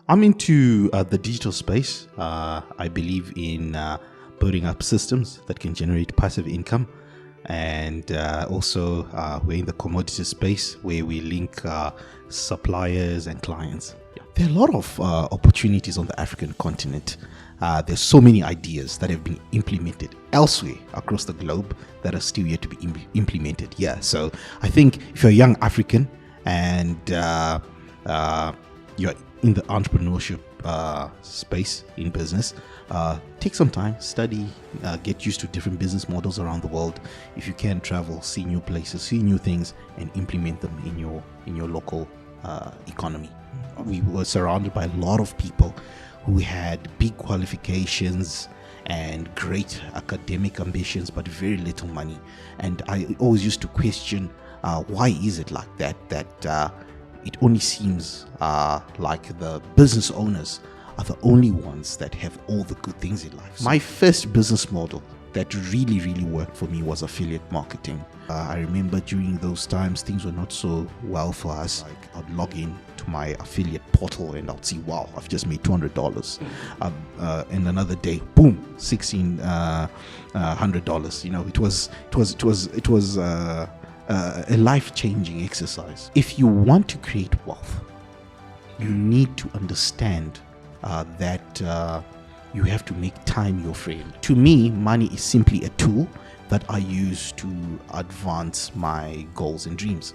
I'm into the digital space. I believe in building up systems that can generate passive income. And also, we're in the commodity space where we link suppliers and clients. There are a lot of opportunities on the African continent. There's so many ideas that have been implemented elsewhere across the globe that are still yet to be implemented here. So I think if you're a young African and you're in the entrepreneurship space in business, take some time, study, get used to different business models around the world. If you can travel, see new places, see new things, and implement them in your local economy. We were surrounded by a lot of people who had big qualifications and great academic ambitions, but very little money. And I always used to question, why is it like that? It only seems like the business owners are the only ones that have all the good things in life. My first business model that really, really worked for me was affiliate marketing. I remember during those times, things were not so well for us. Like I'd log in to my affiliate portal and I'd see, wow, I've just made $200. And another day, boom, $1,600. You know, it was a life-changing exercise. If you want to create wealth, you need to understand that you have to make time your friend. To me, money is simply a tool that I use to advance my goals and dreams.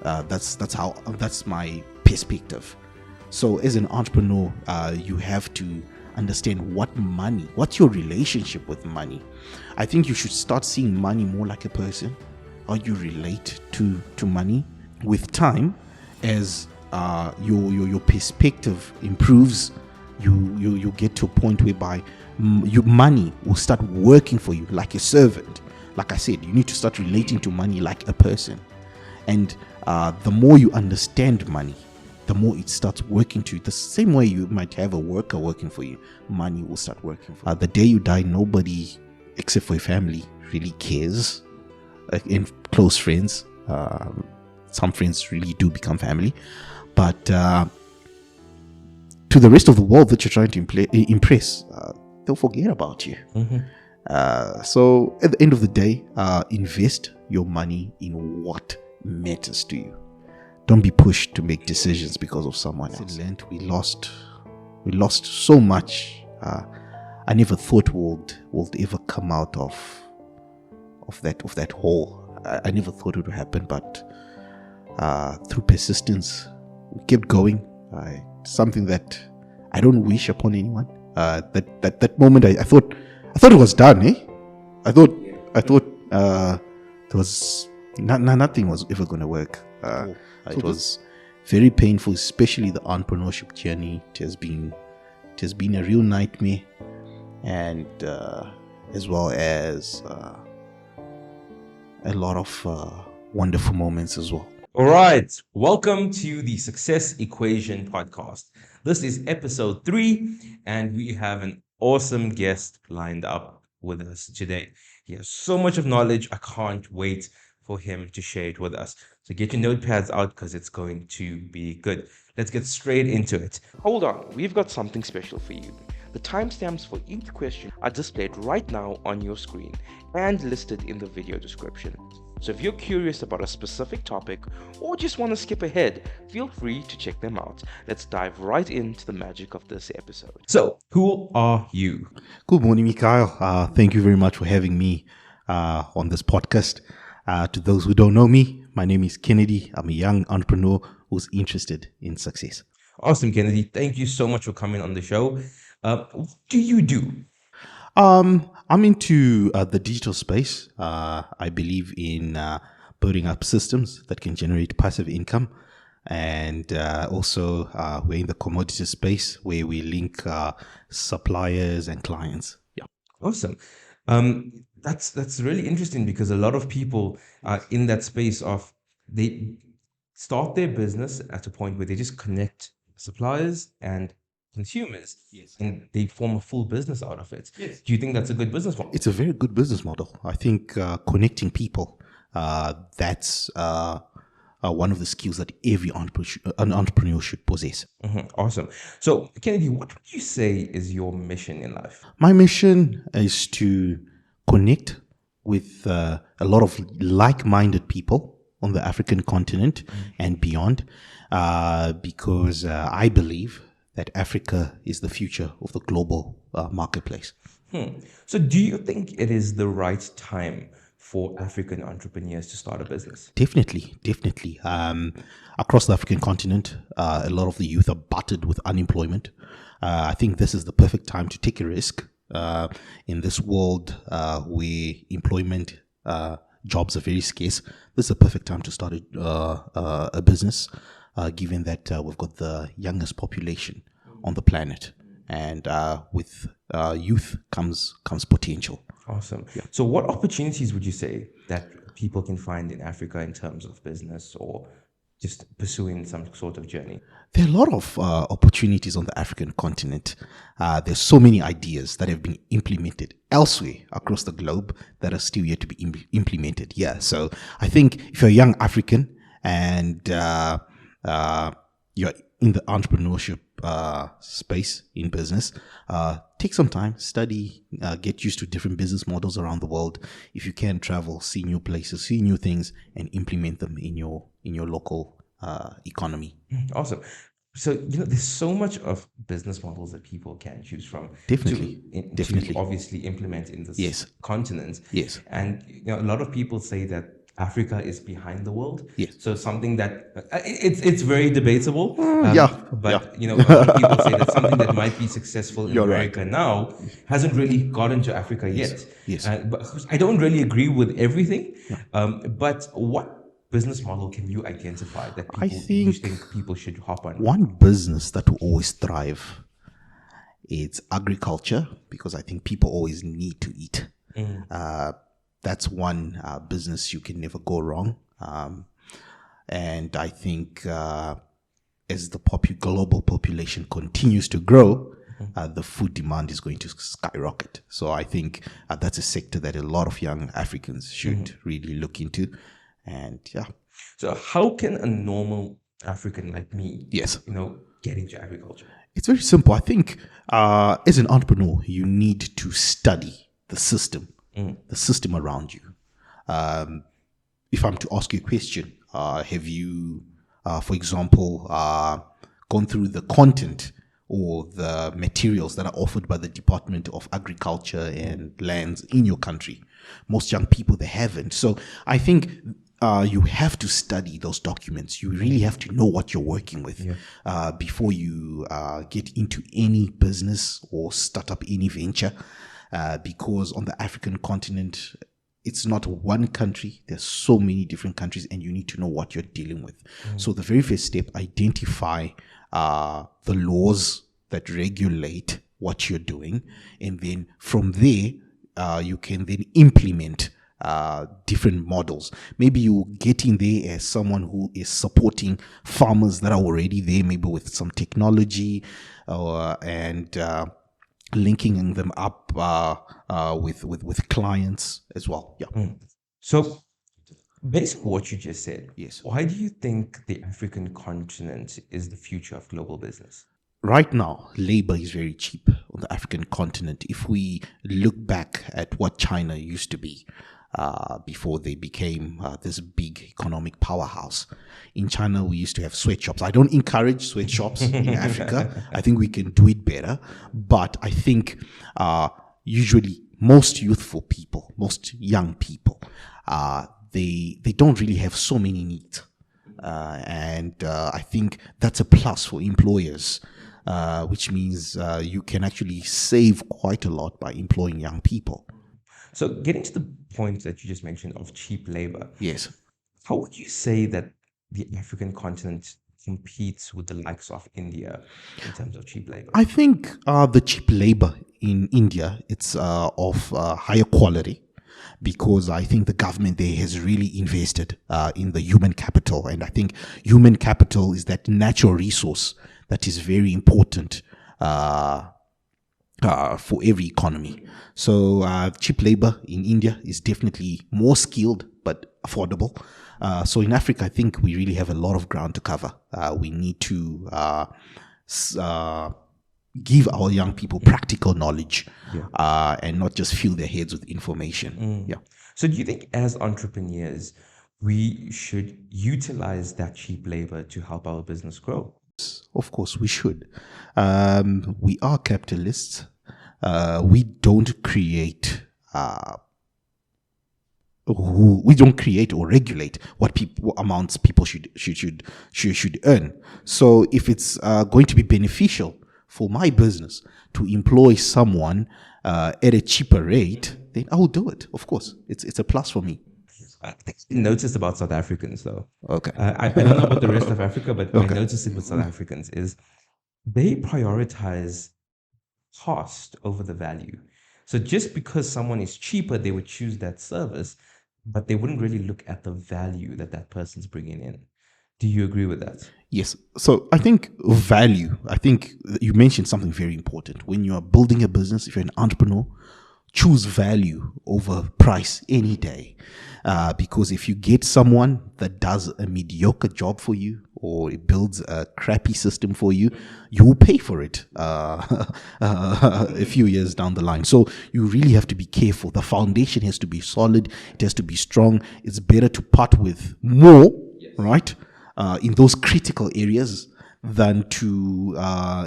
That's my perspective. So as an entrepreneur, you have to understand what's your relationship with money. I think you should start seeing money more like a person. How you relate to money. With time, as your perspective improves, you get to a point whereby your money will start working for you like a servant. Like I said, you need to start relating to money like a person. And the more you understand money, the more it starts working to you. The same way you might have a worker working for you, money will start working for you. The day you die, nobody except for your family really cares. In close friends, some friends really do become family, but to the rest of the world that you're trying to impress, they'll forget about you. So at the end of the day, invest your money in what matters to you. Don't be pushed to make decisions because of someone else. We lost so much. I never thought would ever come out of that hole. I never thought it would happen, but through persistence, we kept going. Something that I don't wish upon anyone. That moment, I thought it was done. I thought there was nothing was ever going to work. It was very painful, especially the entrepreneurship journey. It has been a real nightmare, and as well as a lot of wonderful moments as well. All right. Welcome to the Success Equation podcast. This is episode 3, and we have an awesome guest lined up with us today. He has so much of knowledge. I can't wait for him to share it with us. So get your notepads out because it's going to be good. Let's get straight into it. Hold on. We've got something special for you. The timestamps for each question are displayed right now on your screen and listed in the video description. So if you're curious about a specific topic or just want to skip ahead, feel free to check them out. Let's dive right into the magic of this episode. So, who are you? Good morning, Mikhail. Thank you very much for having me on this podcast. To those who don't know me, my name is Kennedy. I'm a young entrepreneur who's interested in success. Awesome, Kennedy. Thank you so much for coming on the show. What do you do? I'm into the digital space. I believe in building up systems that can generate passive income. And also, we're in the commodity space where we link suppliers and clients. Yeah. Awesome. That's really interesting because a lot of people are in that space of they start their business at a point where they just connect suppliers and consumers, and they form a full business out of it. Do you think that's a good business model? It's a very good business model. I think connecting people, that's one of the skills that every entrepreneur should possess. Awesome. So, Kennedy, what would you say is your mission in life? My mission is to connect with a lot of like-minded people on the African continent and beyond, because I believe that Africa is the future of the global marketplace. So, do you think it is the right time for African entrepreneurs to start a business? Definitely. Across the African continent, a lot of the youth are buttered with unemployment. I think this is the perfect time to take a risk in this world where employment jobs are very scarce. This is a perfect time to start a business, given that we've got the youngest population on the planet, and with youth comes potential. Awesome. So, what opportunities would you say that people can find in Africa in terms of business or just pursuing some sort of journey? There are a lot of opportunities on the African continent. There's so many ideas that have been implemented elsewhere across the globe that are still yet to be implemented here. So I think if you're a young African and you're in the entrepreneurship space in business, take some time, study, get used to different business models around the world. If you can travel, see new places, see new things, and implement them in your local economy. Awesome. So, there's so much of business models that people can choose from. Definitely. To obviously implement in this continent. Yes. And, a lot of people say that Africa is behind the world. Yes. So something that it's very debatable. But a lot of people say that something that might be successful in America now hasn't really gotten to Africa yet. Yes. But I don't really agree with everything. But what business model can you identify that you think people should hop on? One business that will always thrive, it's agriculture, because I think people always need to eat. That's one business you can never go wrong. And I think as the global population continues to grow, the food demand is going to skyrocket. So I think that's a sector that a lot of young Africans should really look into. And so how can a normal African like me, get into agriculture? It's very simple. I think as an entrepreneur, you need to study the system around you. If I'm to ask you a question, have you, for example, gone through the content or the materials that are offered by the Department of Agriculture and Lands in your country? Most young people, they haven't. So I think you have to study those documents. You really have to know what you're working with before you get into any business or start up any venture. Because on the African continent, it's not one country. There's so many different countries, and you need to know what you're dealing with. So the very first step, identify the laws that regulate what you're doing. And then from there, you can then implement different models. Maybe you get in there as someone who is supporting farmers that are already there, maybe with some technology, and linking them up with clients as well. So based on what you just said, Yes. why do you think the African continent is the future of global business? Right now, labor is very cheap on the African continent. If we look back at what China used to be before they became this big economic powerhouse. In China, we used to have sweatshops. I don't encourage sweatshops in Africa. I think we can do it better. But I think usually most youthful people, most young people, they don't really have so many needs. And I think that's a plus for employers, which means you can actually save quite a lot by employing young people. So getting to the point that you just mentioned of cheap labor. Yes. How would you say that the African continent competes with the likes of India in terms of cheap labor? I think the cheap labor in India, it's of higher quality, because I think the government there has really invested in the human capital. And I think human capital is that natural resource that is very important for every economy. So cheap labor in India is definitely more skilled but affordable. So in Africa, I think we really have a lot of ground to cover. We need to give our young people practical knowledge, and not just fill their heads with information. Yeah. So do you think as entrepreneurs, we should utilize that cheap labor to help our business grow? Of course, we should. We are capitalists. We don't create. We don't create or regulate what amounts people should earn. So if it's going to be beneficial for my business to employ someone at a cheaper rate, then I will do it. Of course, it's a plus for me. I think I noticed about South Africans though. Okay. I don't know about the rest of Africa, but I noticed it with South Africans is they prioritize cost over the value. So just because someone is cheaper, they would choose that service, but they wouldn't really look at the value that that person's bringing in. Do you agree with that? Yes. So I think value, I think you mentioned something very important. When you are building a business, if you're an entrepreneur, choose value over price any day. Because if you get someone that does a mediocre job for you or it builds a crappy system for you, you will pay for it a few years down the line. So you really have to be careful. The foundation has to be solid. It has to be strong. It's better to part with more, right, in those critical areas than to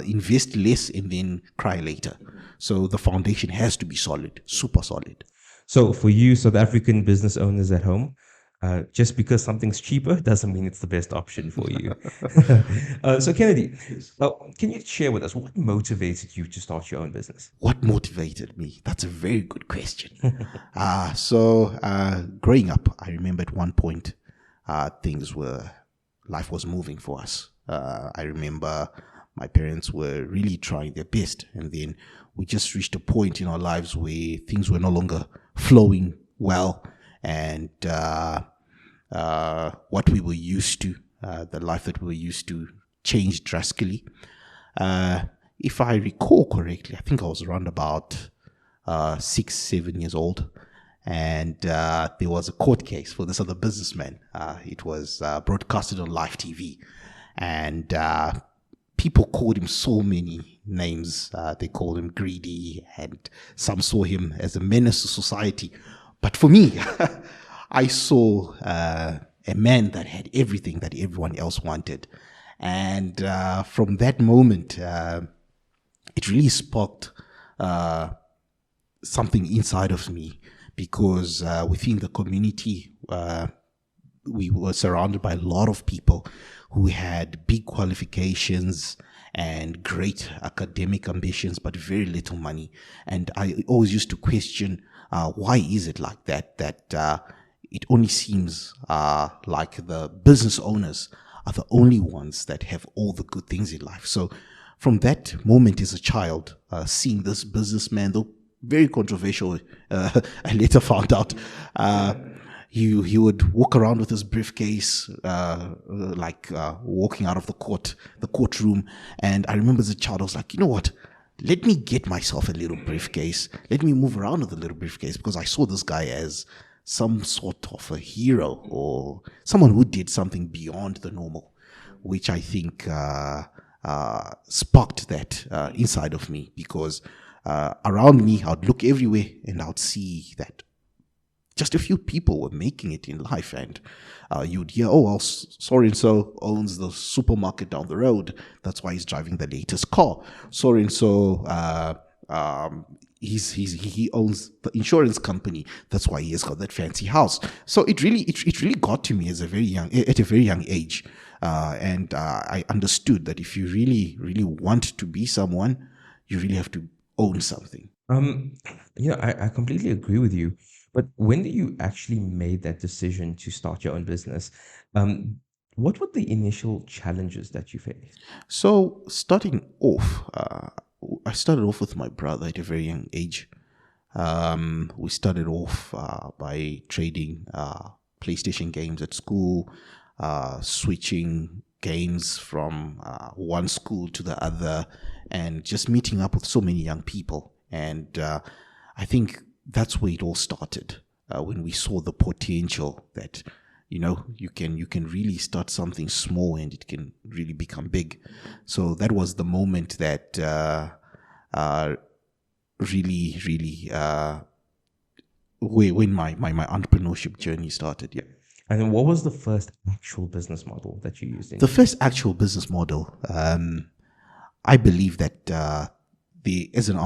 invest less and then cry later. So the foundation has to be solid, super solid. So for you, South African business owners at home, just because something's cheaper doesn't mean it's the best option for you. So Kennedy, can you share with us what motivated you to start your own business? What motivated me? That's a very good question. So growing up, I remember at one point, life was moving for us. I remember my parents were really trying their best, and then we just reached a point in our lives where things were no longer flowing well, and what we were used to, the life that we were used to, changed drastically. If I recall correctly, I think I was around about 6-7 years old, and there was a court case for this other businessman. It was broadcasted on live TV, and people called him so many names. They called him greedy, and some saw him as a menace to society. But for me, I saw a man that had everything that everyone else wanted. And from that moment, it really sparked something inside of me, because within the community, we were surrounded by a lot of people who had big qualifications and great academic ambitions, but very little money. And I always used to question, why is it like that? That it only seems like the business owners are the only ones that have all the good things in life. So from that moment as a child, seeing this businessman, though very controversial, I later found out, he would walk around with his briefcase, walking out of the courtroom. And I remember as a child, I was like, you know what? Let me get myself a little briefcase. Let me move around with a little briefcase, because I saw this guy as some sort of a hero or someone who did something beyond the normal, which I think sparked that inside of me, because around me, I'd look everywhere and I'd see that just a few people were making it in life, and you'd hear, oh, well, so-and-so owns the supermarket down the road. That's why he's driving the latest car. So-and-so, he owns the insurance company. That's why he has got that fancy house. So it really got to me at a very young age. And I understood that if you really, really want to be someone, you really have to own something. I completely agree with you. But when you actually made that decision to start your own business, what were the initial challenges that you faced? So starting off, I started off with my brother at a very young age. We started off by trading PlayStation games at school, switching games from one school to the other, and just meeting up with so many young people. And I think that's where it all started, when we saw the potential that, you can really start something small and it can really become big. So that was the moment that really when my entrepreneurship journey started. Yeah. And then what was the first actual business model that you used? The first actual business model, I believe that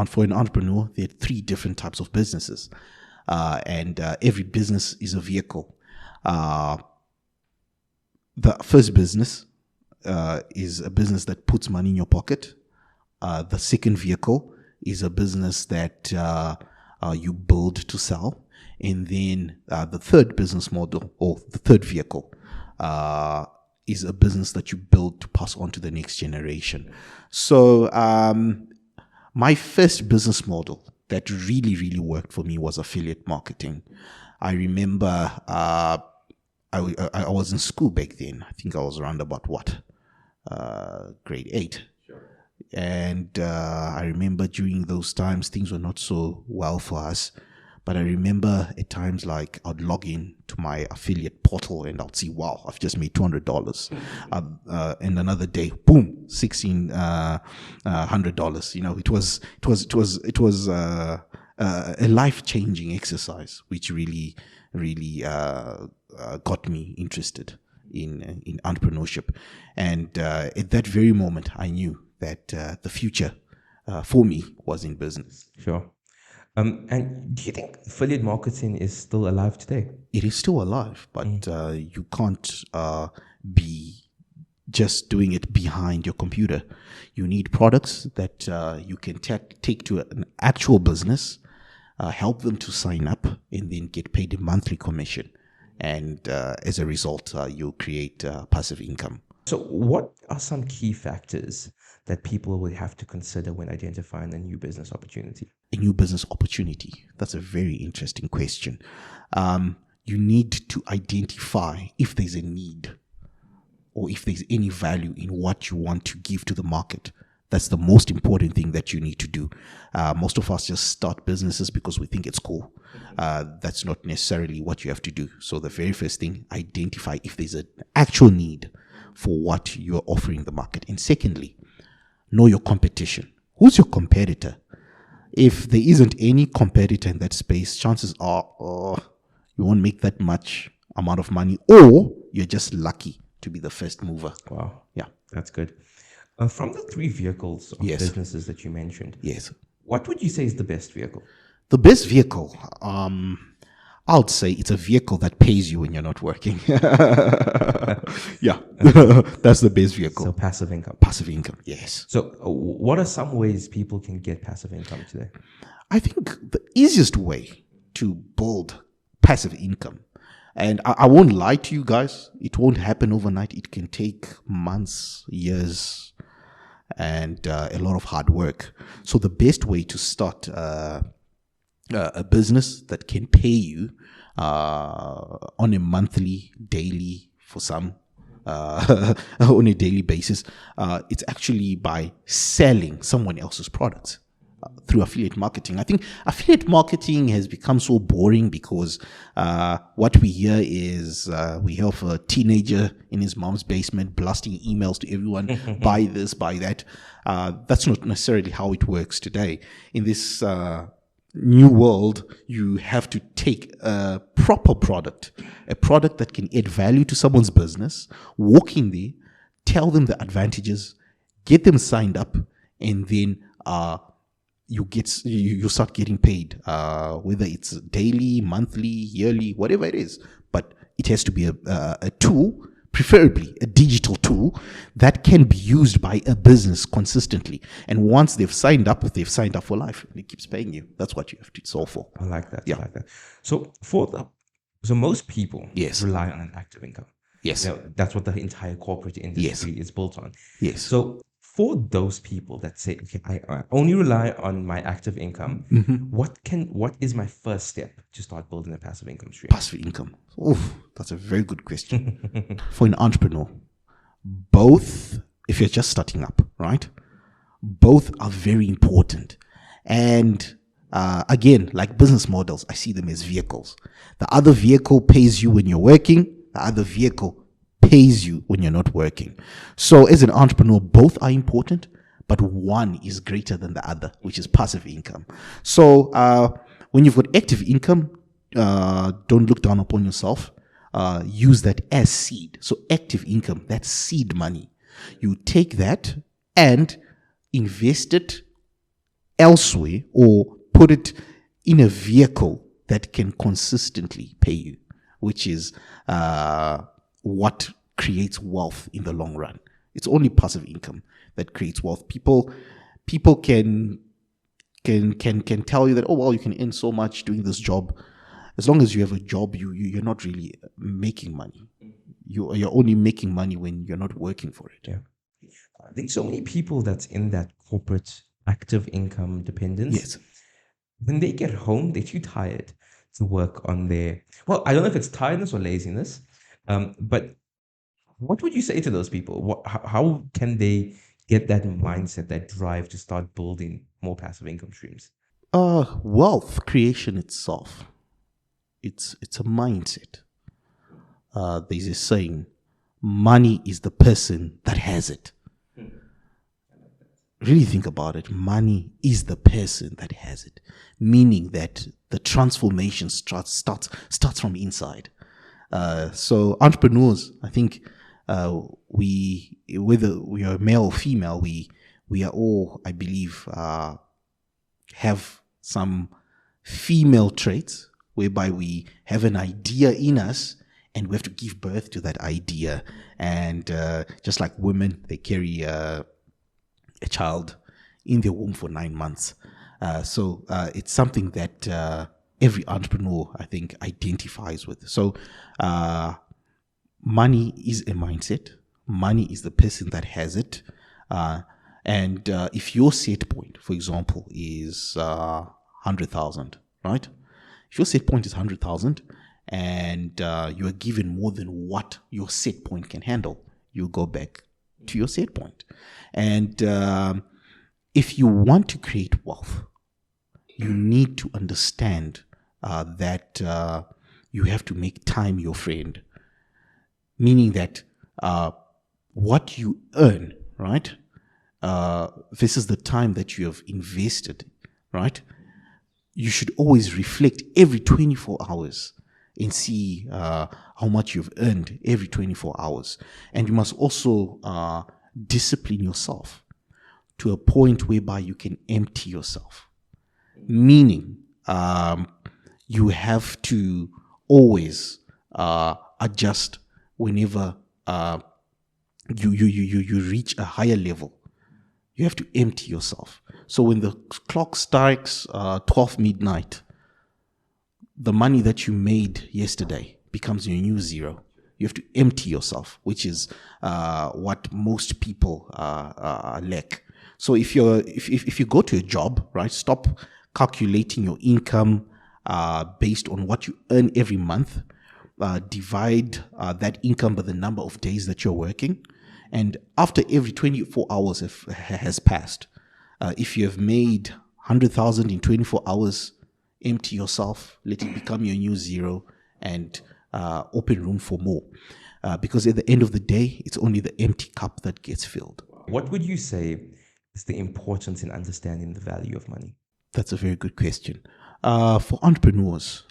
for an entrepreneur, there are 3 different types of businesses, and every business is a vehicle. The first business is a business that puts money in your pocket. The second vehicle is a business that you build to sell. And then the third business model, or the third vehicle, is a business that you build to pass on to the next generation. So my first business model that really worked for me was affiliate marketing. I remember I was in school back then. I think I was around about grade 8. And I remember during those times, things were not so well for us. But I remember at times, like, I'd log in to my affiliate portal and I'd see, wow, I've just made $200. And another day, boom, $1,600. It was a life-changing exercise, which really got me interested in entrepreneurship. And at that very moment, I knew that the future for me was in business. Sure. And do you think affiliate marketing is still alive today? It is still alive, but you can't be just doing it behind your computer. You need products that you can take to an actual business, help them to sign up, and then get paid a monthly commission. And as a result, you create passive income. So what are some key factors that people will have to consider when identifying a new business opportunity? A new business opportunity. That's a very interesting question. You need to identify if there's a need or if there's any value in what you want to give to the market. That's the most important thing that you need to do. Most of us just start businesses because we think it's cool. That's not necessarily what you have to do. So the very first thing, identify if there's an actual need for what you're offering the market. And secondly, know your competition. Who's your competitor? If there isn't any competitor in that space, chances are you won't make that much amount of money, or you're just lucky to be the first mover. Wow. Yeah. That's good. From the 3 vehicles of businesses that you mentioned, what would you say is the best vehicle? The best vehicle, I would say it's a vehicle that pays you when you're not working. Yeah, that's the best vehicle. So passive income. Passive income, yes. So what are some ways people can get passive income today? I think the easiest way to build passive income, and I won't lie to you guys, it won't happen overnight. It can take months, years, and a lot of hard work. So the best way to start a business that can pay you on a monthly, daily, for some, on a daily basis, it's actually by selling someone else's products through affiliate marketing. I think affiliate marketing has become so boring because what we hear is we hear of a teenager in his mom's basement blasting emails to everyone, buy this, buy that. That's not necessarily how it works today. In this new world, you have to take a proper product, a product that can add value to someone's business, walk in there, tell them the advantages, get them signed up, and then you start getting paid, whether it's daily, monthly, yearly, whatever it is. But it has to be a tool, preferably a digital tool that can be used by a business consistently. And once they've signed up for life. It keeps paying you. That's what you have to solve for. I like that. Yeah. I like that. So most people Yes. rely on an active income. Yes. You know, that's what the entire corporate industry is built on. Yes. So for those people that say, okay, I only rely on my active income, what is my first step to start building a passive income stream? Passive income. Oof, that's a very good question. For an entrepreneur, both, if you're just starting up, right? Both are very important. And again, like business models, I see them as vehicles. The other vehicle pays you when you're working. the other vehicle pays you when you're not working. So as an entrepreneur, both are important, but one is greater than the other, which is passive income. So when you've got active income, don't look down upon yourself. Use that as seed. So active income, that's seed money. You take that and invest it elsewhere or put it in a vehicle that can consistently pay you, which is what creates wealth in the long run. It's only passive income that creates wealth. People can tell you that, oh well, you can earn so much doing this job. As long as you have a job, you're not really making money. You're only making money when you're not working for it. Yeah. I think so many people that's in that corporate active income dependence. Yes. When they get home, they're too tired to work on their, well, I don't know if it's tiredness or laziness, but what would you say to those people? How can they get that mindset, that drive to start building more passive income streams? Wealth creation itself, it's a mindset. There's a saying, money is the person that has it. Really think about it. Money is the person that has it, meaning that the transformation starts from inside. So entrepreneurs, I think, whether we are male or female, we are all, I believe, have some female traits whereby we have an idea in us and we have to give birth to that idea. And just like women, they carry a child in their womb for 9 months. So it's something that every entrepreneur, I think, identifies with. So money is a mindset. Money is the person that has it. And if your set point, for example, is 100,000, right? If your set point is 100,000 and you are given more than what your set point can handle, you go back to your set point. And if you want to create wealth, you need to understand that you have to make time your friend. Meaning that what you earn, right, versus the time that you have invested, right, you should always reflect every 24 hours and see how much you've earned every 24 hours. And you must also discipline yourself to a point whereby you can empty yourself. Meaning, you have to always adjust whenever you reach a higher level. You have to empty yourself. So when the clock strikes 12 midnight, the money that you made yesterday becomes your new zero. You have to empty yourself, which is what most people lack. So if you go to a job, right, stop calculating your income based on what you earn every month. Divide that income by the number of days that you're working. And after every 24 hours has passed, if you have made 100,000 in 24 hours, empty yourself, let it become your new zero, and open room for more. Because at the end of the day, it's only the empty cup that gets filled. What would you say is the importance in understanding the value of money? That's a very good question. For entrepreneurs,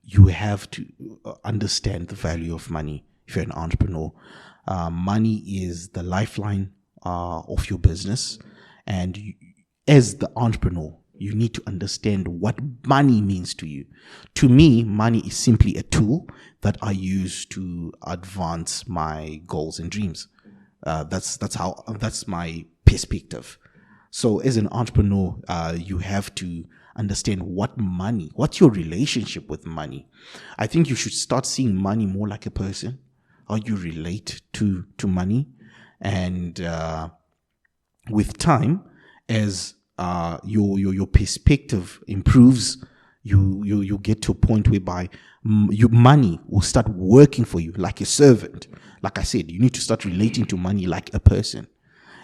you have to understand the value of money. If you're an entrepreneur, money is the lifeline of your business. And as the entrepreneur, you need to understand what money means to you. To me, money is simply a tool that I use to advance my goals and dreams. That's my perspective. So as an entrepreneur, you have to understand what's your relationship with money. I think you should start seeing money more like a person, how you relate to money. And with time, as your perspective improves, you get to a point whereby money will start working for you like a servant. Like I said, you need to start relating to money like a person.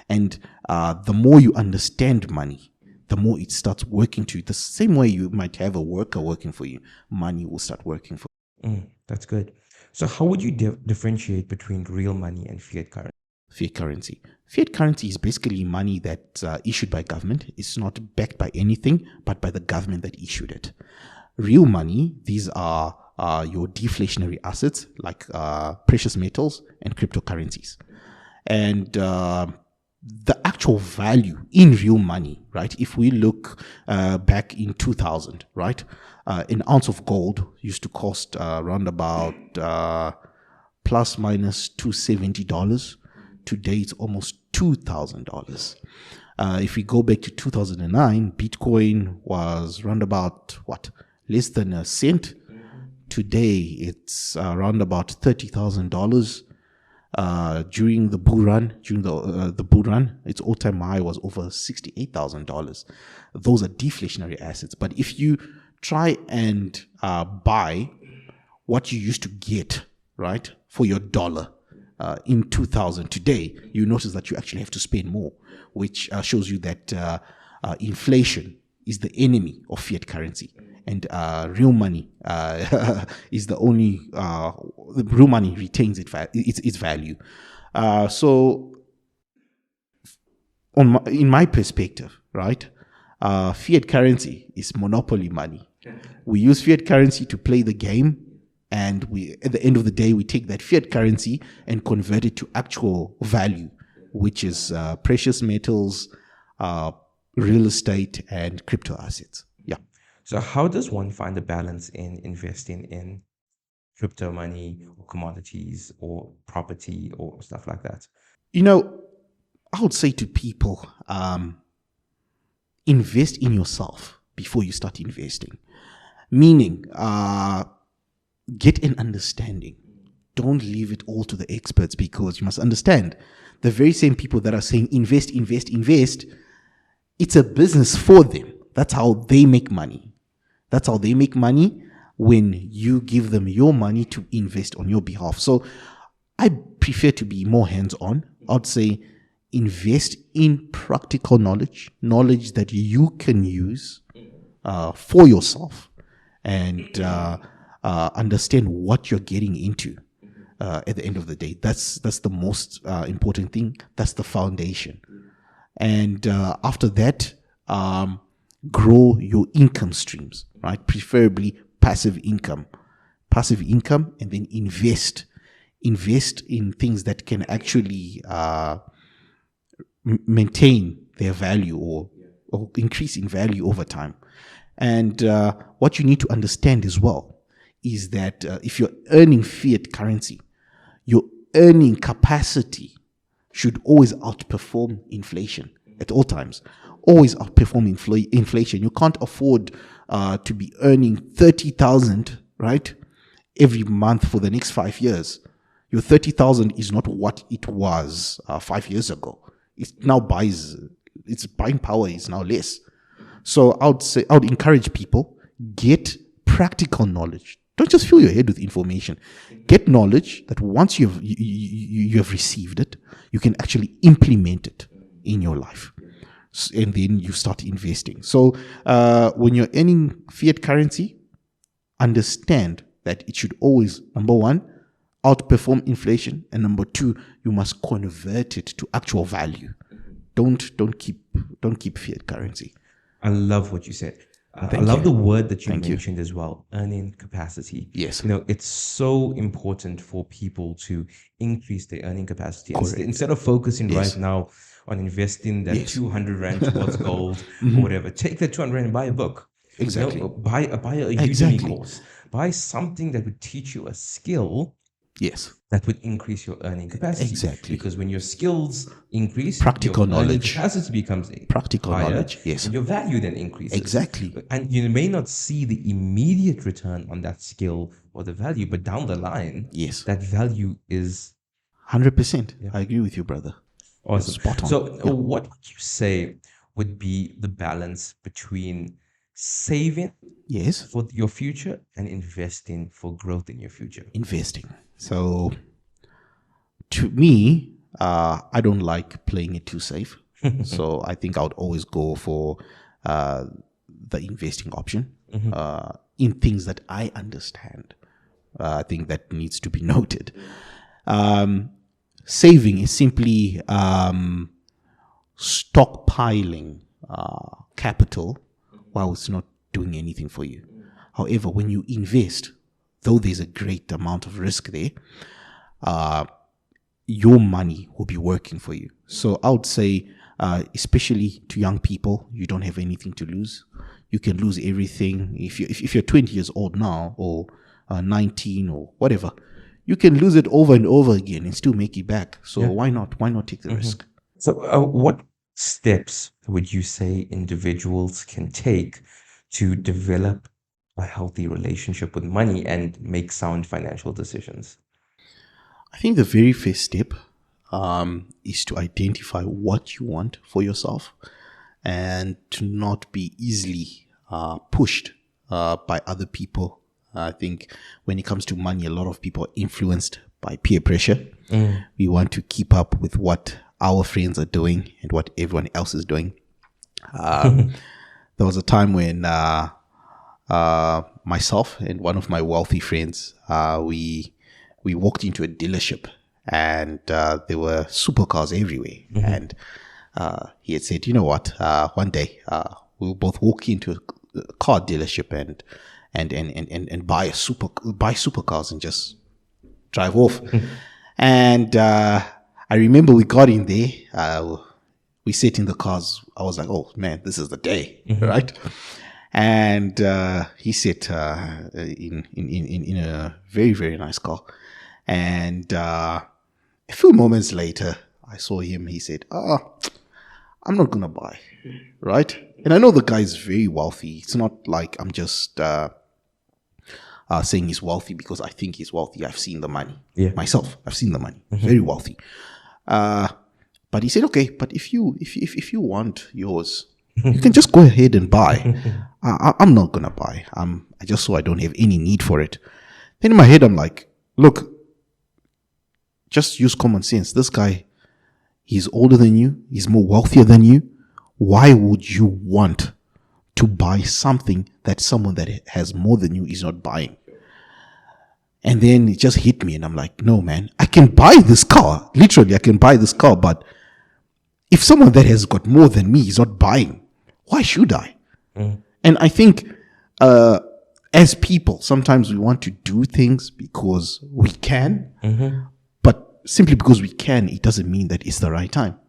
And the more you understand money, the more it starts working to you. The same way you might have a worker working for you, money will start working for you. That's good. So how would you differentiate between real money and fiat currency? Fiat currency. Fiat currency is basically money that's issued by government. It's not backed by anything, but by the government that issued it. Real money, these are your deflationary assets like precious metals and cryptocurrencies. And the actual value in real money, right? If we look back in 2000, right? An ounce of gold used to cost around about plus minus $270. Today it's almost $2,000. If we go back to 2009, Bitcoin was around about less than a cent. Today it's around about $30,000. During the bull run, its all-time high was over $68,000. Those are deflationary assets. But if you try and buy what you used to get, right, for your dollar in 2000 today, you notice that you actually have to spend more, which shows you that inflation is the enemy of fiat currency. And real money is the only, the real money retains its value. So in my perspective, right, fiat currency is monopoly money. We use fiat currency to play the game, and at the end of the day, we take that fiat currency and convert it to actual value, which is precious metals, real estate, and crypto assets. Yeah. So how does one find a balance in investing in crypto money or commodities or property or stuff like that? I would say to people, invest in yourself before you start investing. Meaning, get an understanding. Don't leave it all to the experts, because you must understand, the very same people that are saying invest, invest, invest, it's a business for them. That's how they make money. That's how they make money when you give them your money to invest on your behalf. So I prefer to be more hands-on. I'd say invest in practical knowledge that you can use for yourself, and understand what you're getting into at the end of the day. That's the most important thing. That's the foundation. And after that, grow your income streams, right? Preferably passive income, and then invest in things that can actually maintain their value or increase in value over time. And what you need to understand as well is that if you're earning fiat currency, your earning capacity should always outperform inflation at all times. Always outperform inflation. You can't afford to be earning 30,000, right, every month for the next 5 years. Your 30,000 is not what it was 5 years ago. Its buying power is now less. So I would encourage people, get practical knowledge. Don't just fill your head with information. Get knowledge that once you have received it, you can actually implement it in your life. And then you start investing. So when you're earning fiat currency, understand that it should always, number one, outperform inflation, and number two, you must convert it to actual value. Don't keep fiat currency. I love what you said. I love the word that you Thank mentioned as well, earning capacity. Yes. It's so important for people to increase their earning capacity. Correct. Instead of focusing Yes. right now on investing that Yes. 200 rand towards gold or whatever, take that 200 rand and buy a book. Exactly. Buy a Udemy Exactly. course. Buy something that would teach you a skill Yes. that would increase your earning capacity. Exactly. Because when your skills increase, Practical your earning knowledge. capacity becomes Practical higher, knowledge, yes. and your value then increases. Exactly. And you may not see the immediate return on that skill or the value, but down the line, Yes. that value is 100%. I agree with you, brother. awesome. Spot on. So what would you say would be the balance between saving Yes. for your future and investing for growth in your future? Investing. So to me, I don't like playing it too safe. So I think I would always go for the investing option in things that I understand, I think that needs to be noted. Saving is simply stockpiling capital while it's not doing anything for you. However, when you invest, though there's a great amount of risk there, your money will be working for you. So I would say, especially to young people, you don't have anything to lose. You can lose everything. If you're 20 years old now, or 19 or whatever, you can lose it over and over again and still make it back. So why not take the risk? So what steps would you say individuals can take to develop a healthy relationship with money and make sound financial decisions? I think the very first step is to identify what you want for yourself and to not be easily pushed by other people. I think when it comes to money, a lot of people are influenced by peer pressure. We want to keep up with what our friends are doing and what everyone else is doing. There was a time when myself and one of my wealthy friends, we walked into a dealership, and there were supercars everywhere. And he had said, you know what, one day we'll both walk into a car dealership and buy supercars and just drive off. And I remember we got in there, we sat in the cars. I was like, oh man, this is the day, right? And he sat in a very, very nice car. And a few moments later, I saw him. He said, I'm not going to buy, right? And I know the guy is very wealthy. It's not like I'm just saying he's wealthy because I think he's wealthy. I've seen the money. Myself, I've seen the money. Very wealthy. But he said, okay, but if you want yours, you can just go ahead and buy. I'm not going to buy. I just so I don't have any need for it. Then in my head, I'm like, look, just use common sense. This guy, he's older than you. He's more wealthier than you. Why would you want to buy something that someone that has more than you is not buying? And then it just hit me, and I'm like, no, man, I can buy this car. Literally, I can buy this car. But if someone that has got more than me is not buying, why should I? And I think as people, sometimes we want to do things because we can. But simply because we can, it doesn't mean that it's the right time.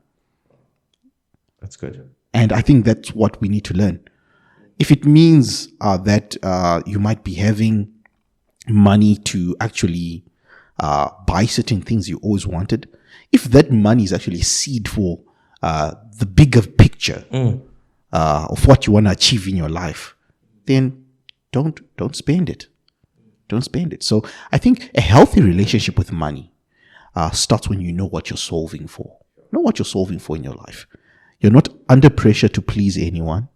That's good. And I think that's what we need to learn. If it means that you might be having money to actually buy certain things you always wanted, if that money is actually seed for the bigger picture of what you want to achieve in your life, then don't spend it. Don't spend it. So I think a healthy relationship with money starts when you know what you're solving for. Know what you're solving for in your life. You're not under pressure to please anyone.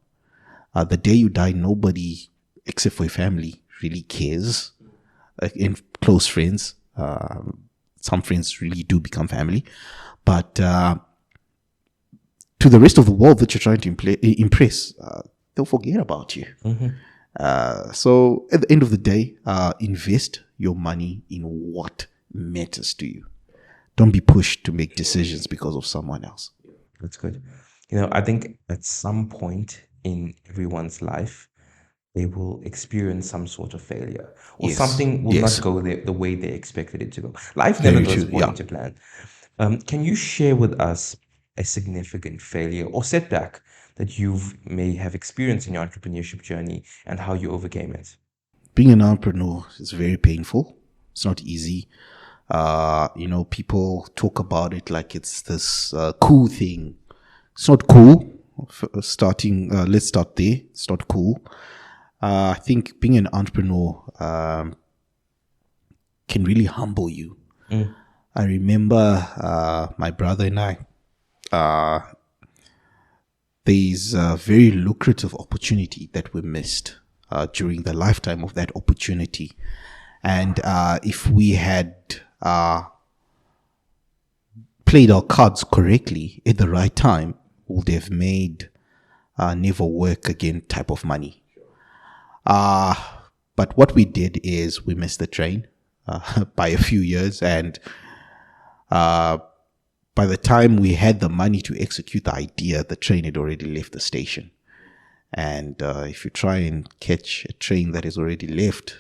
The day you die, nobody except for your family really cares. And close friends, some friends really do become family. But to the rest of the world that you're trying to impress, they'll forget about you. So at the end of the day, invest your money in what matters to you. Don't be pushed to make decisions because of someone else. That's good. I think at some point in everyone's life, they will experience some sort of failure, or something will not go the way they expected it to go. Life never goes according to plan. Can you share with us a significant failure or setback that you may have experienced in your entrepreneurship journey and how you overcame it? Being an entrepreneur is very painful. It's not easy. People talk about it like it's this cool thing. It's not cool. Let's start there. It's not cool. I think being an entrepreneur can really humble you. I remember my brother and I, there's a very lucrative opportunity that we missed during the lifetime of that opportunity. And if we had played our cards correctly at the right time, we would have made never work again type of money. But what we did is we missed the train. by a few years. And by the time we had the money to execute the idea, the train had already left the station. And if you try and catch a train that has already left,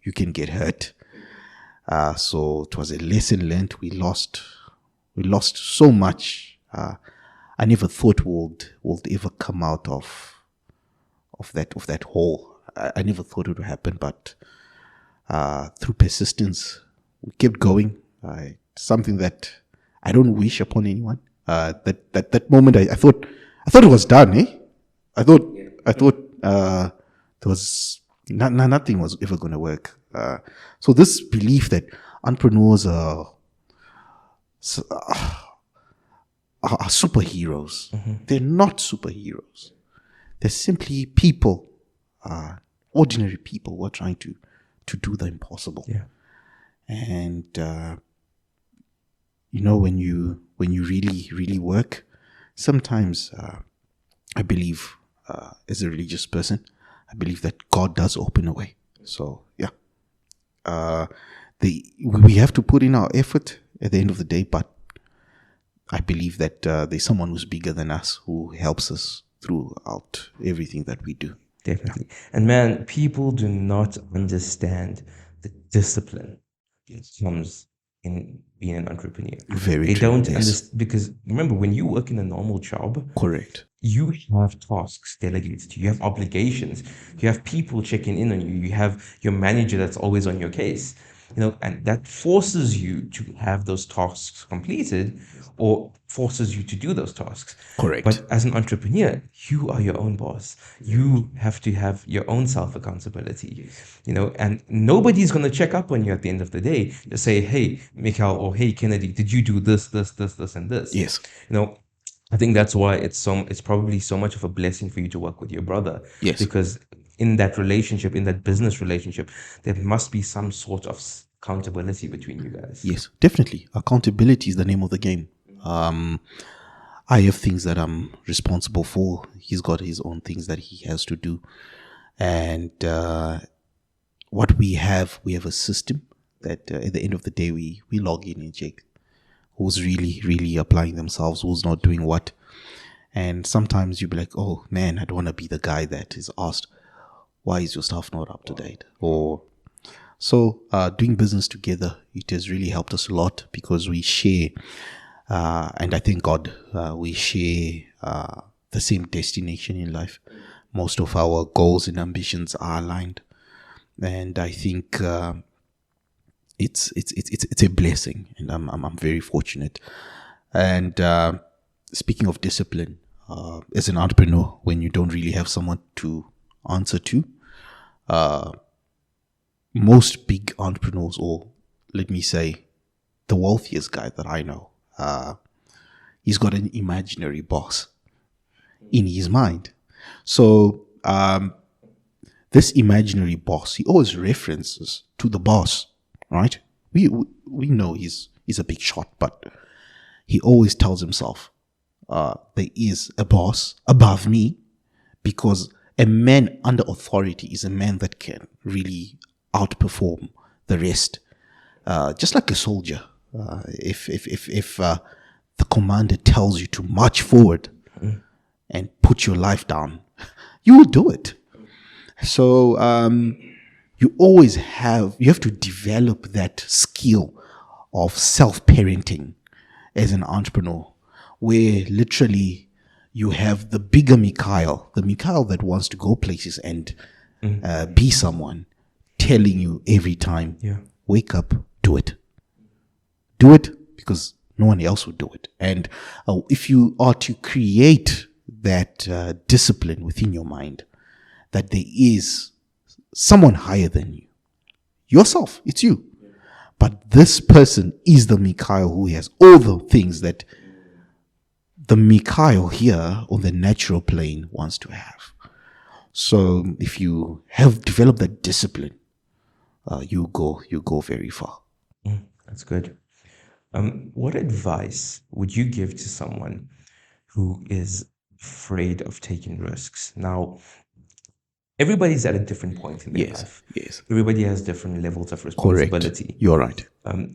you can get hurt. So it was a lesson learned. We lost so much. I never thought would ever come out of that hole. I never thought it would happen, but through persistence, we kept going. Something that I don't wish upon anyone. That moment, I thought it was done. I thought there was nothing was ever going to work. So this belief that entrepreneurs are superheroes. They're not superheroes. They're simply people, ordinary people who are trying to do the impossible. Yeah. And when you really work, sometimes I believe, as a religious person, I believe that God does open a way. So yeah, we have to put in our effort at the end of the day, but I believe that there's someone who's bigger than us who helps us throughout everything that we do. Definitely. And man, people do not understand the discipline that comes in being an entrepreneur. Very They true, don't yes. understand, because remember, when you work in a normal job, Correct. you have tasks delegated to you, you have obligations, you have people checking in on you, you have your manager that's always on your case, and that forces you to have those tasks completed or forces you to do those tasks. Correct. But as an entrepreneur, you are your own boss. You have to have your own self accountability, and nobody's going to check up on you at the end of the day to say, hey, Mikhail, or hey, Kennedy, did you do this, and this? Yes. I think that's why it's probably so much of a blessing for you to work with your brother. Yes. Because in that relationship, in that business relationship, there must be some sort of accountability between you guys. Yes, definitely. Accountability is the name of the game. I have things that I'm responsible for. He's got his own things that he has to do. And what we have a system that at the end of the day, we log in and check who's really, really applying themselves, who's not doing what. And sometimes you'll be like, oh man, I don't want to be the guy that is asked, why is your stuff not up to date? So doing business together, it has really helped us a lot because we share, and I thank God, we share the same destination in life. Most of our goals and ambitions are aligned, and I think it's a blessing, and I'm very fortunate. And speaking of discipline, as an entrepreneur, when you don't really have someone to answer to, most big entrepreneurs, or let me say, the wealthiest guy that I know, he's got an imaginary boss in his mind. So this imaginary boss, he always references to the boss, right? We know he's a big shot, but he always tells himself, there is a boss above me, because a man under authority is a man that can really outperform the rest. Just like a soldier, if the commander tells you to march forward and put your life down, you will do it. So you have to develop that skill of self-parenting as an entrepreneur, where literally you have the bigger Mikhail, the Mikhail that wants to go places and be someone, telling you every time, wake up, do it. Do it because no one else will do it. And if you are to create that discipline within your mind, that there is someone higher than you, yourself, it's you. But this person is the Mikhail who has all the things that the Mikhail here on the natural plane wants to have. So if you have developed that discipline, you go very far. That's good. What advice would you give to someone who is afraid of taking risks? Now, everybody's at a different point in their Yes. life. Yes. Everybody has different levels of Correct. responsibility. You're right.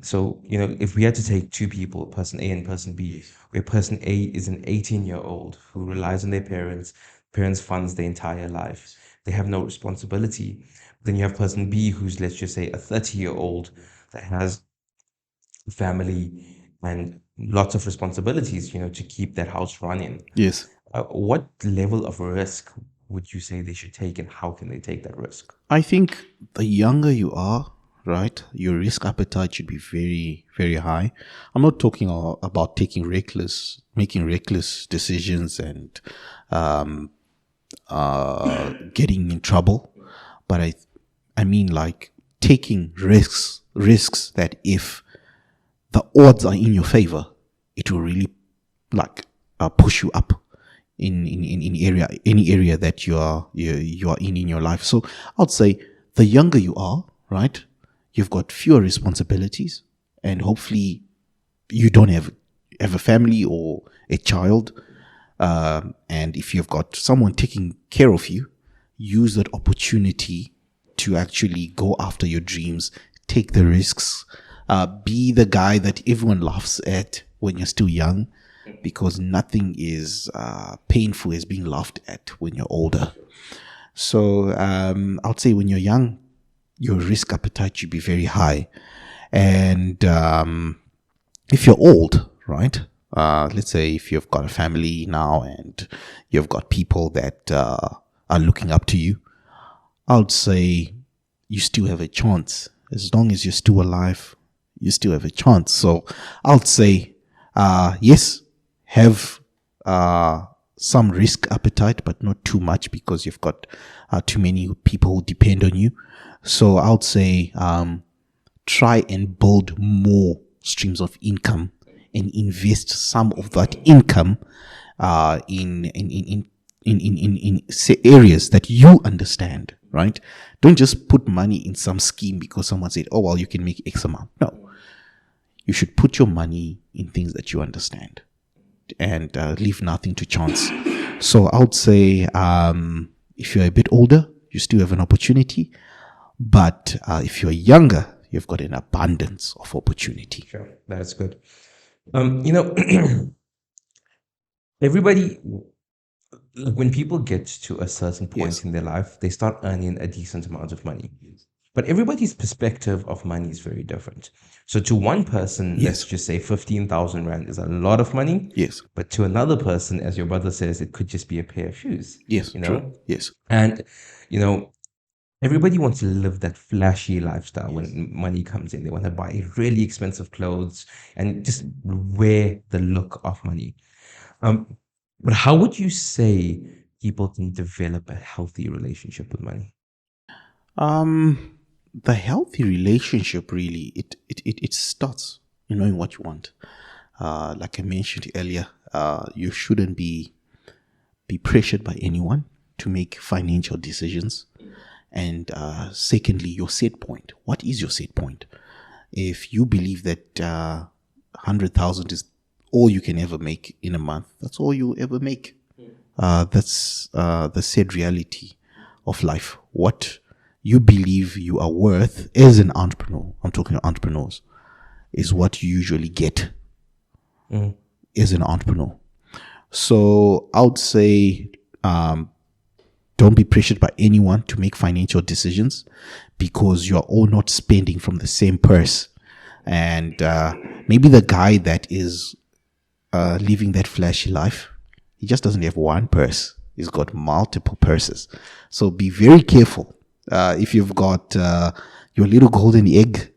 So, if we had to take two people, person A and person B, where person A is an 18-year-old who relies on their parents funds their entire life, they have no responsibility. Then you have person B, who's, let's just say, a 30-year-old that has a family and lots of responsibilities, to keep that house running. Yes. What level of risk would you say they should take, and how can they take that risk? I think the younger you are, right, your risk appetite should be very, very high. I'm not talking about making reckless decisions and getting in trouble, but I mean like taking risks that if the odds are in your favor, it will really like push you up in any area that you are in your life. So I'd say the younger you are, right, you've got fewer responsibilities, and hopefully you don't have a family or a child. And if you've got someone taking care of you, use that opportunity to actually go after your dreams, take the risks, be the guy that everyone laughs at when you're still young, because nothing is painful as being laughed at when you're older. So I'd say when you're young, your risk appetite should be very high. And if you're old, right? Let's say if you've got a family now and you've got people that are looking up to you, I would say you still have a chance. As long as you're still alive, you still have a chance. So I would say, yes, have some risk appetite, but not too much, because you've got too many people who depend on you. So I would say try and build more streams of income and invest some of that income in areas that you understand, right? Don't just put money in some scheme because someone said, oh, well, you can make X amount. No. You should put your money in things that you understand and leave nothing to chance. So I would say if you're a bit older, you still have an opportunity. But if you're younger, you've got an abundance of opportunity. Sure, that's good. Everybody, when people get to a certain point Yes. in their life, they start earning a decent amount of money. But everybody's perspective of money is very different. So to one person, let's Yes. just say 15,000 Rand is a lot of money. Yes. But to another person, as your brother says, it could just be a pair of shoes. Yes. You know? True. Yes. And, everybody wants to live that flashy lifestyle when money comes in. They want to buy really expensive clothes and just wear the look of money. But how would you say people can develop a healthy relationship with money? The healthy relationship really it starts in knowing what you want. Like I mentioned earlier, you shouldn't be pressured by anyone to make financial decisions. And secondly, your set point. What is your set point? If you believe that 100,000 is all you can ever make in a month, that's all you ever make. That's the sad reality of life. What you believe you are worth as an entrepreneur, I'm talking to entrepreneurs, is what you usually get as an entrepreneur. So I would say don't be pressured by anyone to make financial decisions, because you're all not spending from the same purse. And maybe the guy that is living that flashy life, he just doesn't have one purse. He's got multiple purses. So be very careful. If you've got your little golden egg,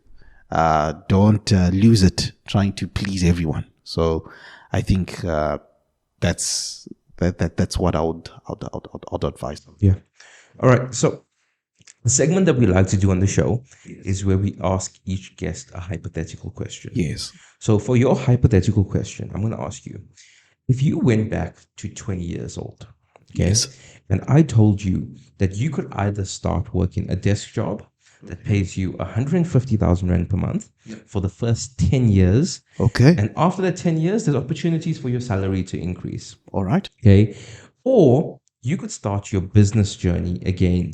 don't lose it trying to please everyone. So I think that's what I would advise them. Yeah. All right. So the segment that we like to do on the show is where we ask each guest a hypothetical question. Yes. So for your hypothetical question, I'm going to ask you, if you went back to 20 years old, okay, Yes. and I told you that you could either start working a desk job that pays you 150,000 Rand per month for the first 10 years. Okay. And after that 10 years, there's opportunities for your salary to increase. All right. Okay. Or you could start your business journey again,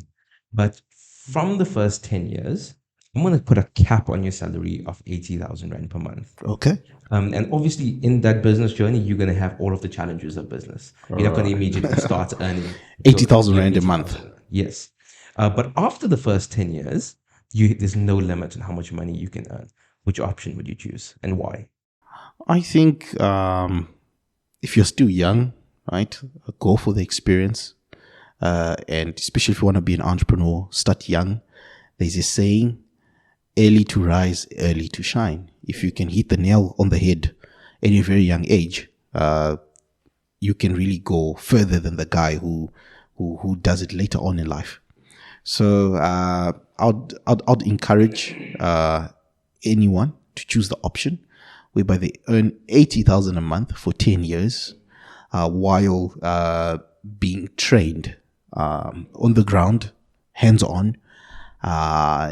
but from the first 10 years, I'm going to put a cap on your salary of 80,000 Rand per month. Okay. And obviously, in that business journey, you're going to have all of the challenges of business. You're not going to immediately start earning 80,000 Rand a month. 80,000. Yes. But after the first 10 years, there's no limit on how much money you can earn. Which option would you choose and why? I think if you're still young, right, go for the experience. And especially if you want to be an entrepreneur, start young. There's a saying, early to rise, early to shine. If you can hit the nail on the head at a very young age, you can really go further than the guy who does it later on in life. So I'd encourage anyone to choose the option whereby they earn 80,000 a month for 10 years while being trained on the ground, hands-on,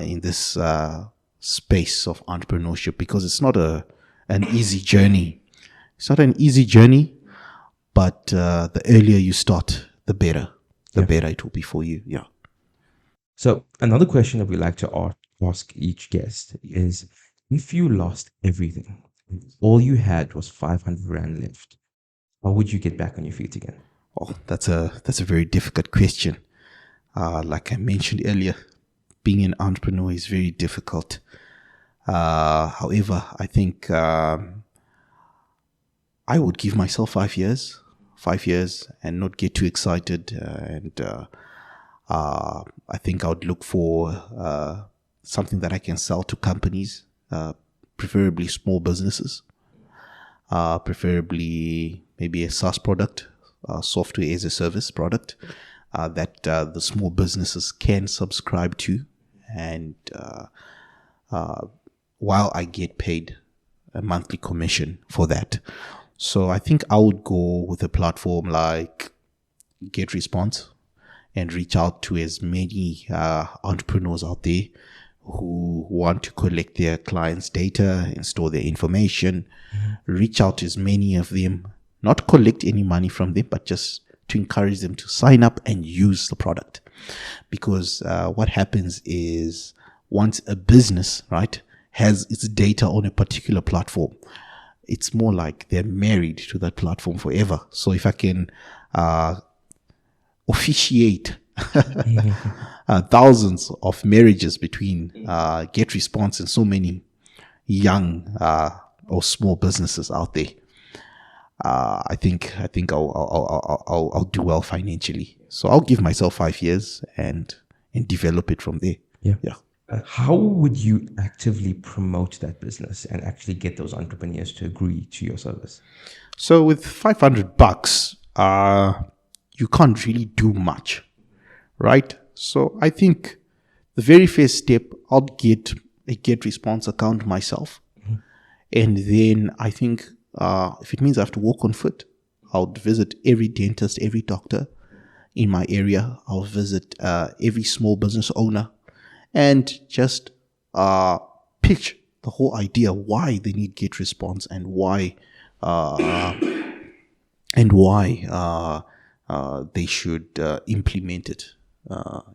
in this space of entrepreneurship, because it's not an easy journey. It's not an easy journey, but the earlier you start, the better. The better it will be for you. Yeah. So another question that we like to ask each guest is, if you lost everything, all you had was 500 Rand left, how would you get back on your feet again? Oh, that's a very difficult question. Like I mentioned earlier, being an entrepreneur is very difficult. However, I think I would give myself 5 years, and not get too excited. I think I would look for something that I can sell to companies, preferably small businesses, preferably maybe a SaaS product, software as a service product, that the small businesses can subscribe to, and while I get paid a monthly commission for that. So I think I would go with a platform like GetResponse and reach out to as many entrepreneurs out there who want to collect their clients' data and store their information. Reach out to as many of them, not collect any money from them, but just to encourage them to sign up and use the product. Because what happens is, once a business, right, has its data on a particular platform, it's more like they're married to that platform forever. So if I can officiate thousands of marriages between GetResponse and so many young or small businesses out there, I think I'll do well financially. So I'll give myself 5 years and develop it from there. Yeah. How would you actively promote that business and actually get those entrepreneurs to agree to your service? So with $500, you can't really do much, right? So I think the very first step, I'll get a GetResponse account myself. And then I think if it means I have to walk on foot, I'll visit every dentist, every doctor in my area. I'll visit every small business owner and just pitch the whole idea why they need GetResponse and why they should implement it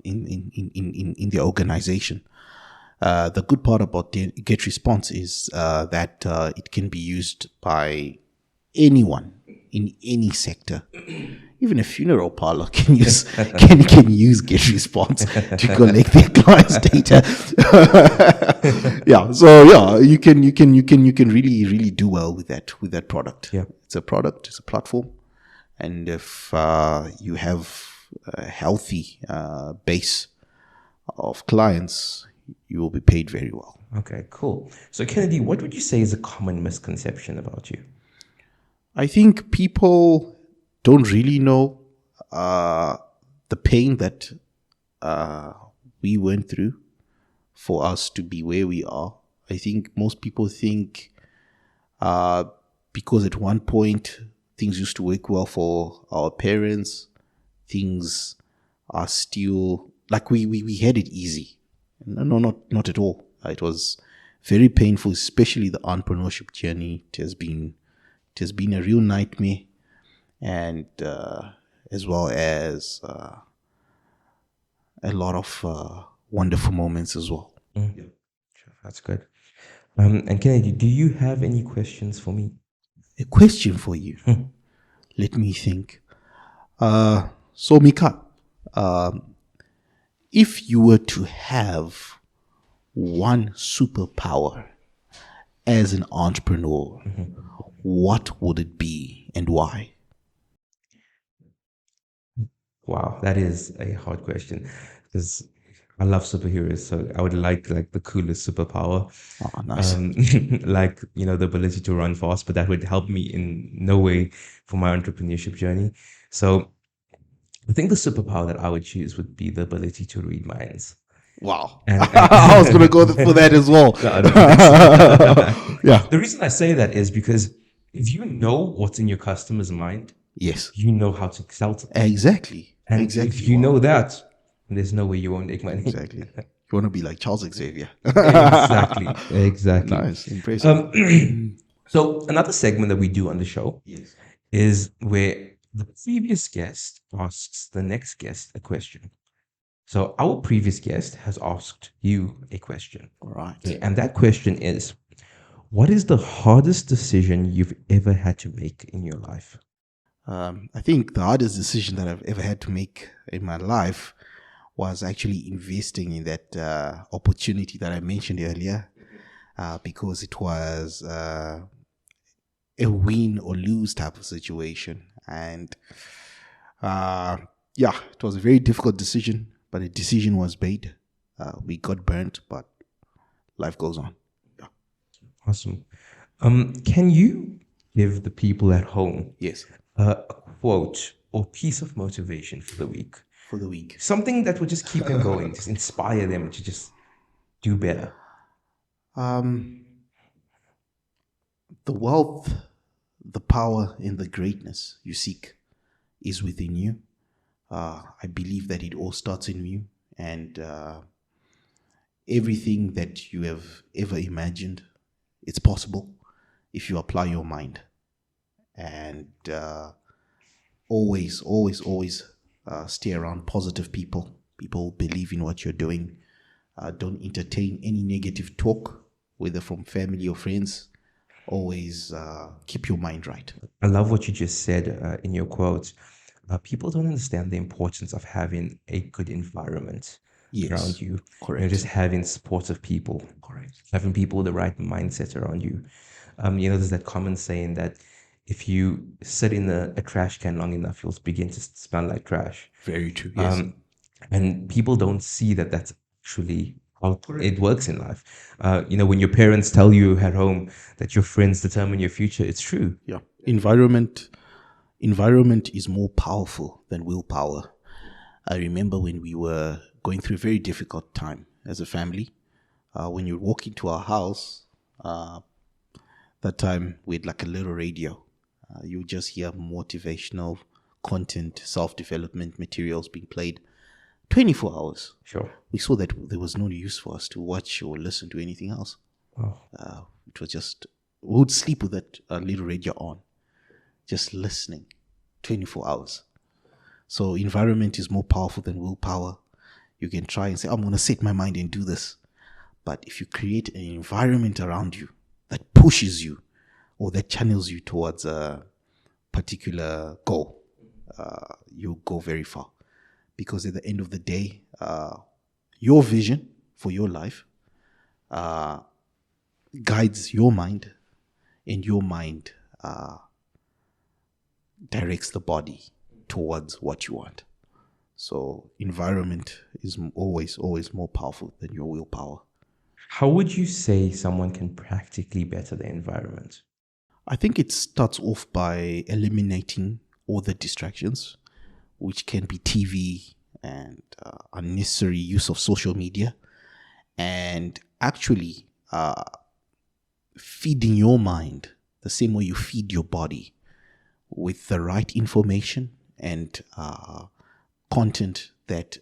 in their organization. The good part about GetResponse is that it can be used by anyone in any sector. Even a funeral parlor can use GetResponse to collect their clients' data. You can really do well with that product. Yeah. It's a product, it's a platform, and if you have a healthy base of clients, you will be paid very well. Okay, cool. So Kennedy, what would you say is a common misconception about you? I think people don't really know the pain that we went through for us to be where we are. I think most people think because at one point things used to work well for our parents, things are still like we had it easy. No, not at all. It was very painful, especially the entrepreneurship journey. It has been a real nightmare, and as well as a lot of wonderful moments as well. Sure, that's good. And Kennedy, do you have any questions for me? A question for you. Let me think. So, Mika, if you were to have one superpower as an entrepreneur, what would it be and why? Wow, that is a hard question because I love superheroes, so I would like the coolest superpower. Oh, nice. Like, the ability to run fast, but that would help me in no way for my entrepreneurship journey. So I think the superpower that I would choose would be the ability to read minds. Wow. And I was going to go for that as well. No, I don't think so. Yeah. The reason I say that is because if you know what's in your customer's mind, Yes. you know how to sell to them. Exactly. And exactly. if you know that, there's no way you won't make money. Exactly. You want to be like Charles Xavier. Exactly. Exactly. Nice. Impressive. So another segment that we do on the show is where the previous guest asks the next guest a question. So our previous guest has asked you a question. All right. And that question is, what is the hardest decision you've ever had to make in your life? I think the hardest decision that I've ever had to make in my life was actually investing in that opportunity that I mentioned earlier, because it was a win or lose type of situation. And it was a very difficult decision, but the decision was made. We got burnt, but life goes on. Yeah. Awesome. Can you give the people at home Yes. a quote or piece of motivation for the week? For the week. Something that would just keep them going, just inspire them to just do better. The wealth, the power, and the greatness you seek is within you. I believe that it all starts in you, and everything that you have ever imagined, it's possible if you apply your mind. And always stay around positive people. People believe in what you're doing. Don't entertain any negative talk, whether from family or friends. Always keep your mind right. I love what you just said in your quote. People don't understand the importance of having a good environment around you. Correct. Just having supportive people. Correct. Having people with the right mindset around you. There's that common saying that if you sit in a trash can long enough, you'll begin to smell like trash. Very true. Yes. And people don't see that that's actually how it works in life. When your parents tell you at home that your friends determine your future, it's true. Yeah. Environment is more powerful than willpower. I remember when we were going through a very difficult time as a family. When you walk into our house, that time we had like a little radio. You just hear motivational content, self-development materials being played 24 hours. Sure. We saw that there was no use for us to watch or listen to anything else. Oh. It was just, we would sleep with that little radio on, just listening 24 hours. So environment is more powerful than willpower. You can try and say, I'm going to set my mind and do this. But if you create an environment around you that pushes you or that channels you towards a particular goal, you'll go very far. Because at the end of the day, your vision for your life guides your mind, and your mind directs the body towards what you want. So environment is always more powerful than your willpower. How would you say someone can practically better their environment? I think it starts off by eliminating all the distractions, which can be TV and unnecessary use of social media, and actually feeding your mind the same way you feed your body with the right information and content that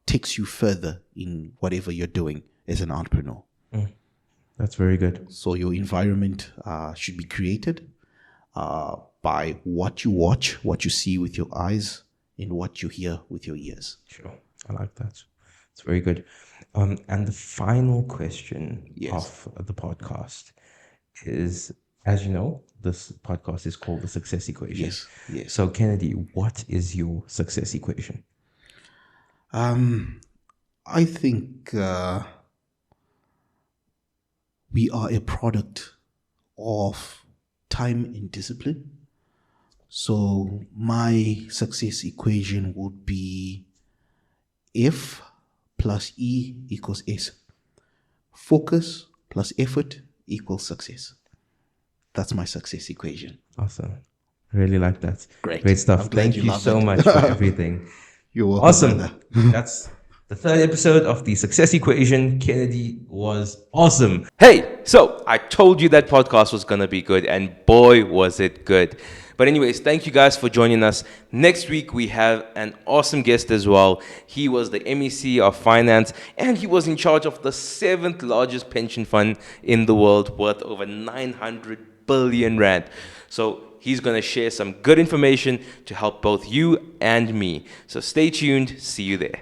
takes you further in whatever you're doing as an entrepreneur. That's very good. So your environment should be created by what you watch, what you see with your eyes, and what you hear with your ears. Sure. I like that. It's very good. And the final question Yes. of the podcast is, as you know, this podcast is called the Success Equation. Yes. Yes. So, Kennedy, what is your success equation? I think we are a product of time and discipline. So my success equation would be F plus E equals S. Focus plus effort equals success. That's my success equation. Awesome. Really like that. Great. stuff. I'm glad Thank you you love so it. much for everything. You're welcome, Awesome. brother. That's the third episode of the Success Equation. Kennedy was awesome. Hey, so I told you that podcast was going to be good, and boy, was it good. But anyways, thank you guys for joining us. Next week, we have an awesome guest as well. He was the MEC of Finance, and he was in charge of the 7th largest pension fund in the world, worth over 900 billion rand. So he's going to share some good information to help both you and me. So stay tuned. See you there.